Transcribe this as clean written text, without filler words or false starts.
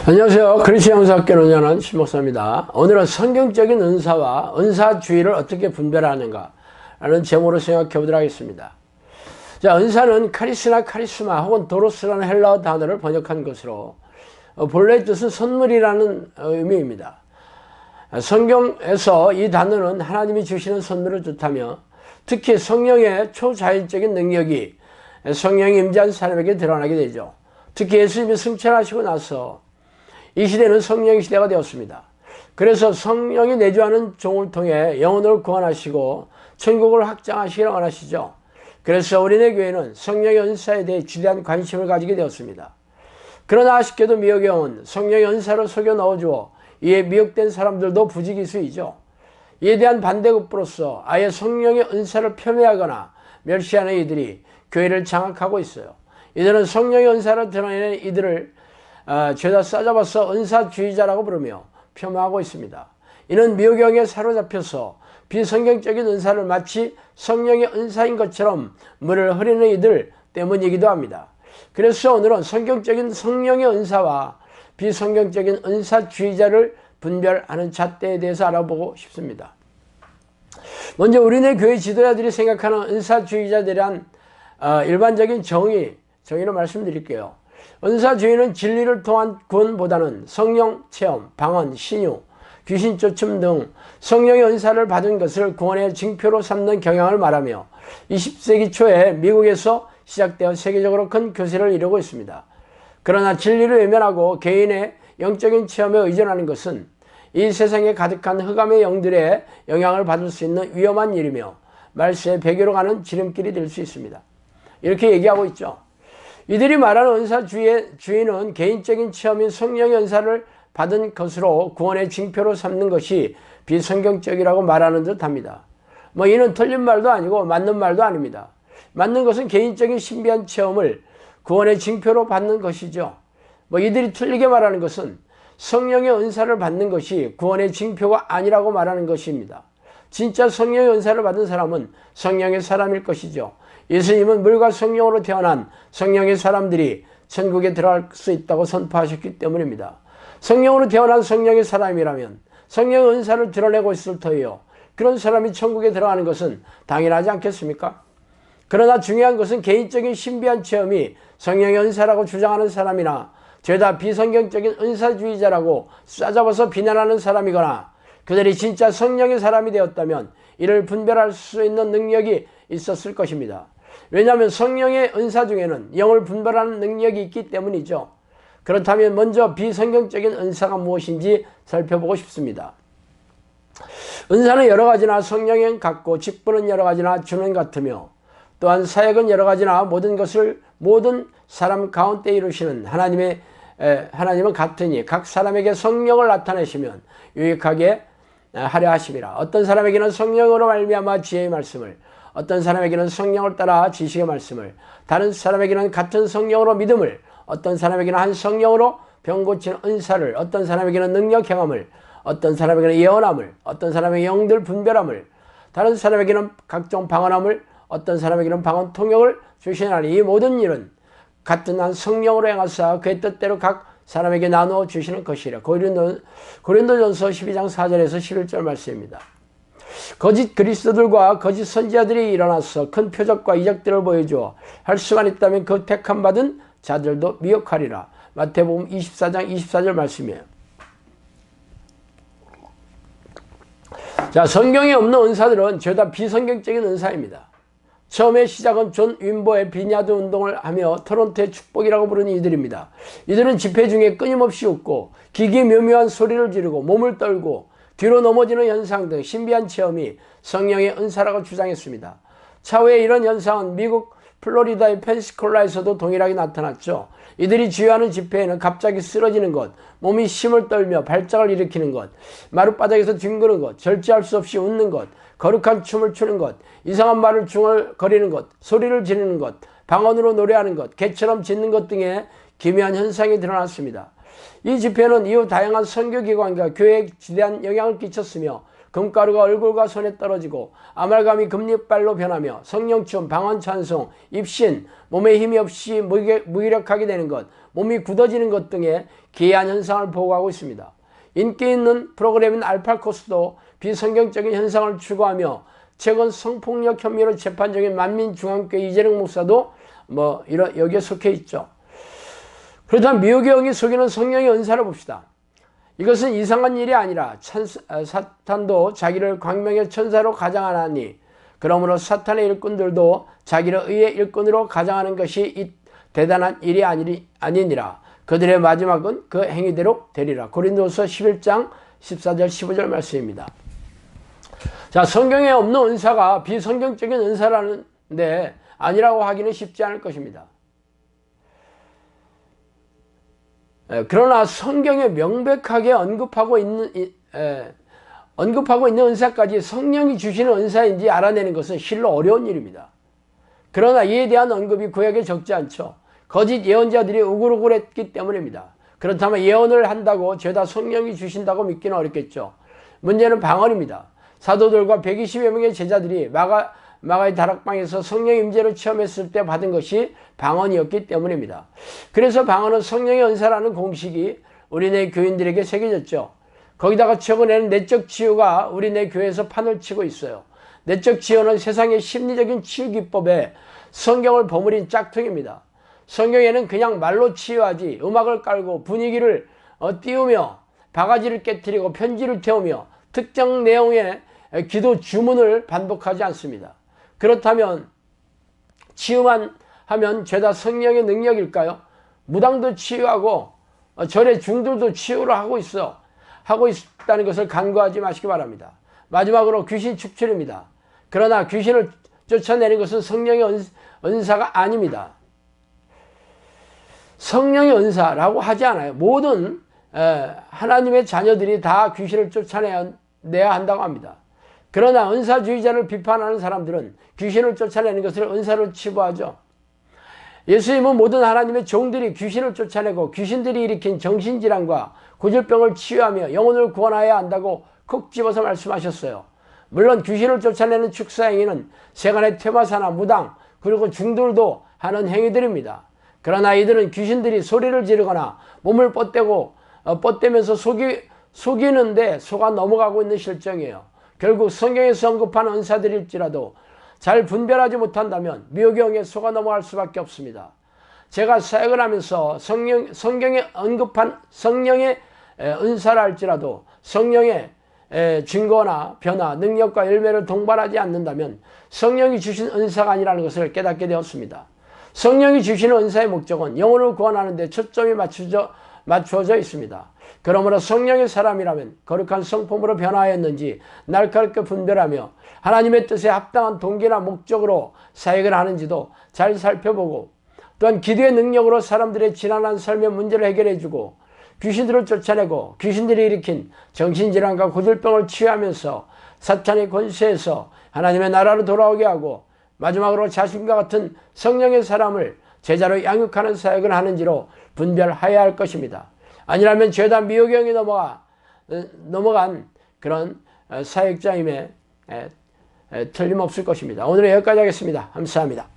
안녕하세요. 그리스도 영사학교를 운영하는 신목사입니다. 오늘은 성경적인 은사와 은사주의를 어떻게 분별하는가 라는 제목으로 생각해 보도록 하겠습니다. 자, 은사는 카리스나 카리스마 혹은 도로스라는 헬라어 단어를 번역한 것으로 본래 뜻은 선물이라는 의미입니다. 성경에서 이 단어는 하나님이 주시는 선물을 뜻하며 특히 성령의 초자연적인 능력이 성령이 임재한 사람에게 드러나게 되죠. 특히 예수님이 승천하시고 나서 이 시대는 성령의 시대가 되었습니다. 그래서 성령이 내주하는 종을 통해 영혼을 구원하시고 천국을 확장하시기를 원하시죠. 그래서 우리네 교회는 성령의 은사에 대해 지대한 관심을 가지게 되었습니다. 그러나 아쉽게도 미혹에 온 성령의 은사를 속여 넣어주어 이에 미혹된 사람들도 부지기수이죠. 이에 대한 반대급부로서 아예 성령의 은사를 폄훼하거나 멸시하는 이들이 교회를 장악하고 있어요. 이들은 성령의 은사를 드러내는 이들을 죄다 싸잡아서 은사주의자라고 부르며 폄하하고 있습니다. 이는 미혹에 사로잡혀서 비성경적인 은사를 마치 성령의 은사인 것처럼 물을 흐리는 이들 때문이기도 합니다. 그래서 오늘은 성경적인 성령의 은사와 비성경적인 은사주의자를 분별하는 잣대에 대해서 알아보고 싶습니다. 먼저 우리네 교회 지도자들이 생각하는 은사주의자들에 대한 일반적인 정의를 말씀드릴게요. 은사주의는 진리를 통한 구원보다는 성령 체험, 방언, 신유, 귀신 쫓음 등 성령의 은사를 받은 것을 구원의 징표로 삼는 경향을 말하며 20세기 초에 미국에서 시작되어 세계적으로 큰 교세를 이루고 있습니다. 그러나 진리를 외면하고 개인의 영적인 체험에 의존하는 것은 이 세상에 가득한 흑암의 영들의 영향을 받을 수 있는 위험한 일이며 말세의 배교로 가는 지름길이 될 수 있습니다. 이렇게 얘기하고 있죠. 이들이 말하는 은사주의는 개인적인 체험인 성령의 은사를 받은 것으로 구원의 징표로 삼는 것이 비성경적이라고 말하는 듯 합니다. 이는 틀린 말도 아니고 맞는 말도 아닙니다. 맞는 것은 개인적인 신비한 체험을 구원의 징표로 받는 것이죠. 이들이 틀리게 말하는 것은 성령의 은사를 받는 것이 구원의 징표가 아니라고 말하는 것입니다. 진짜 성령의 은사를 받은 사람은 성령의 사람일 것이죠. 예수님은 물과 성령으로 태어난 성령의 사람들이 천국에 들어갈 수 있다고 선포하셨기 때문입니다. 성령으로 태어난 성령의 사람이라면 성령의 은사를 드러내고 있을 터이요. 그런 사람이 천국에 들어가는 것은 당연하지 않겠습니까? 그러나 중요한 것은 개인적인 신비한 체험이 성령의 은사라고 주장하는 사람이나 죄다 비성경적인 은사주의자라고 싸잡아서 비난하는 사람이거나 그들이 진짜 성령의 사람이 되었다면 이를 분별할 수 있는 능력이 있었을 것입니다. 왜냐하면 성령의 은사 중에는 영을 분별하는 능력이 있기 때문이죠. 그렇다면 먼저 비성경적인 은사가 무엇인지 살펴보고 싶습니다. 은사는 여러 가지나 성령은 같고 직분은 여러 가지나 주는 같으며 또한 사역은 여러 가지나 모든 것을 모든 사람 가운데 이루시는 하나님은 같으니 각 사람에게 성령을 나타내시면 유익하게 하려 하심이라. 어떤 사람에게는 성령으로 말미암아 지혜의 말씀을, 어떤 사람에게는 성령을 따라 지식의 말씀을, 다른 사람에게는 같은 성령으로 믿음을, 어떤 사람에게는 한 성령으로 병 고치는 은사를, 어떤 사람에게는 능력 경험을, 어떤 사람에게는 예언함을, 어떤 사람에게 영들 분별함을, 다른 사람에게는 각종 방언함을, 어떤 사람에게는 방언 통역을 주시나니 이 모든 일은 같은 한 성령으로 행하사 그의 뜻대로 각 사람에게 나누어 주시는 것이라. 고린도전서 12장 4절에서 11절 말씀입니다. 거짓 그리스도들과 거짓 선지자들이 일어나서 큰 표적과 이적들을 보여주어 할 수만 있다면 그 택함 받은 자들도 미혹하리라. 마태복음 24장 24절 말씀이에요. 자, 성경에 없는 은사들은 죄다 비성경적인 은사입니다. 처음에 시작은 존 윈보의 비냐드 운동을 하며 토론토의 축복이라고 부르는 이들입니다. 이들은 집회 중에 끊임없이 웃고 기기묘묘한 소리를 지르고 몸을 떨고 뒤로 넘어지는 현상 등 신비한 체험이 성령의 은사라고 주장했습니다. 차후에 이런 현상은 미국 플로리다의 펜시콜라에서도 동일하게 나타났죠. 이들이 주요하는 집회에는 갑자기 쓰러지는 것, 몸이 힘을 떨며 발작을 일으키는 것, 마룻바닥에서 뒹구는 것, 절제할 수 없이 웃는 것, 거룩한 춤을 추는 것, 이상한 말을 중얼거리는 것, 소리를 지르는 것, 방언으로 노래하는 것, 개처럼 짖는 것 등의 기묘한 현상이 드러났습니다. 이 집회는 이후 다양한 선교기관과 교회에 지대한 영향을 끼쳤으며 금가루가 얼굴과 손에 떨어지고 아말감이 금리빨로 변하며 성령춤, 방언 찬송, 입신, 몸에 힘이 없이 무기력하게 되는 것, 몸이 굳어지는 것 등의 기이한 현상을 보고하고 있습니다. 인기 있는 프로그램인 알파코스도 비성경적인 현상을 추구하며 최근 성폭력 혐의로 재판 중인 만민중앙교회 이재령 목사도 여기에 속해 있죠. 그렇다면 미혹의 영이 속이는 성령의 은사를 봅시다. 이것은 이상한 일이 아니라 사탄도 자기를 광명의 천사로 가장하나니 그러므로 사탄의 일꾼들도 자기를 의의 일꾼으로 가장하는 것이 대단한 일이 아니니라. 그들의 마지막은 그 행위대로 되리라. 고린도서 11장 14절 15절 말씀입니다. 자, 성경에 없는 은사가 비성경적인 은사라는데 아니라고 하기는 쉽지 않을 것입니다. 그러나 성경에 명백하게 언급하고 있는 은사까지 성령이 주시는 은사인지 알아내는 것은 실로 어려운 일입니다. 그러나 이에 대한 언급이 구약에 적지 않죠. 거짓 예언자들이 우글우글했기 때문입니다. 그렇다면 예언을 한다고 죄다 성령이 주신다고 믿기는 어렵겠죠. 문제는 방언입니다. 사도들과 120여 명의 제자들이 마가의 다락방에서 성령의 임재를 체험했을 때 받은 것이 방언이었기 때문입니다. 그래서 방언은 성령의 은사라는 공식이 우리네 교인들에게 새겨졌죠. 거기다가 최근에는 내적 치유가 우리네 교회에서 판을 치고 있어요. 내적 치유는 세상의 심리적인 치유 기법에 성경을 버무린 짝퉁입니다. 성경에는 그냥 말로 치유하지 음악을 깔고 분위기를 띄우며 바가지를 깨트리고 편지를 태우며 특정 내용의 기도 주문을 반복하지 않습니다. 그렇다면 치유만 하면 죄다 성령의 능력일까요? 무당도 치유하고 절의 중들도 치유를 하고 있다는 것을 간과하지 마시기 바랍니다. 마지막으로 귀신 축출입니다. 그러나 귀신을 쫓아내는 것은 성령의 은사가 아닙니다. 성령의 은사라고 하지 않아요. 모든 하나님의 자녀들이 다 귀신을 쫓아내야 한다고 합니다. 그러나 은사주의자를 비판하는 사람들은 귀신을 쫓아내는 것을 은사로 치부하죠. 예수님은 모든 하나님의 종들이 귀신을 쫓아내고 귀신들이 일으킨 정신질환과 고질병을 치유하며 영혼을 구원해야 한다고 콕 집어서 말씀하셨어요. 물론 귀신을 쫓아내는 축사행위는 세간의 퇴마사나 무당 그리고 중들도 하는 행위들입니다. 그러나 이들은 귀신들이 소리를 지르거나 몸을 뻗대면서 속이는데 속아 넘어가고 있는 실정이에요. 결국 성경에서 언급하는 은사들일지라도 잘 분별하지 못한다면 미혹의 영에 속아 넘어갈 수밖에 없습니다. 제가 사역을 하면서 성경에 언급한 성령의 은사라 할지라도 성령의 증거나 변화, 능력과 열매를 동반하지 않는다면 성령이 주신 은사가 아니라는 것을 깨닫게 되었습니다. 성령이 주시는 은사의 목적은 영혼을 구원하는 데 초점이 맞추어져 있습니다. 그러므로 성령의 사람이라면 거룩한 성품으로 변화하였는지 날카롭게 분별하며 하나님의 뜻에 합당한 동기나 목적으로 사역을 하는지도 잘 살펴보고 또한 기도의 능력으로 사람들의 지난한 삶의 문제를 해결해주고 귀신들을 쫓아내고 귀신들이 일으킨 정신질환과 고질병을 치유하면서 사탄의 권세에서 하나님의 나라로 돌아오게 하고 마지막으로 자신과 같은 성령의 사람을 제자로 양육하는 사역을 하는지로 분별해야 할 것입니다. 아니라면 죄다 미혹의 영이 넘어간 그런 사역자임에 틀림없을 것입니다. 오늘은 여기까지 하겠습니다. 감사합니다.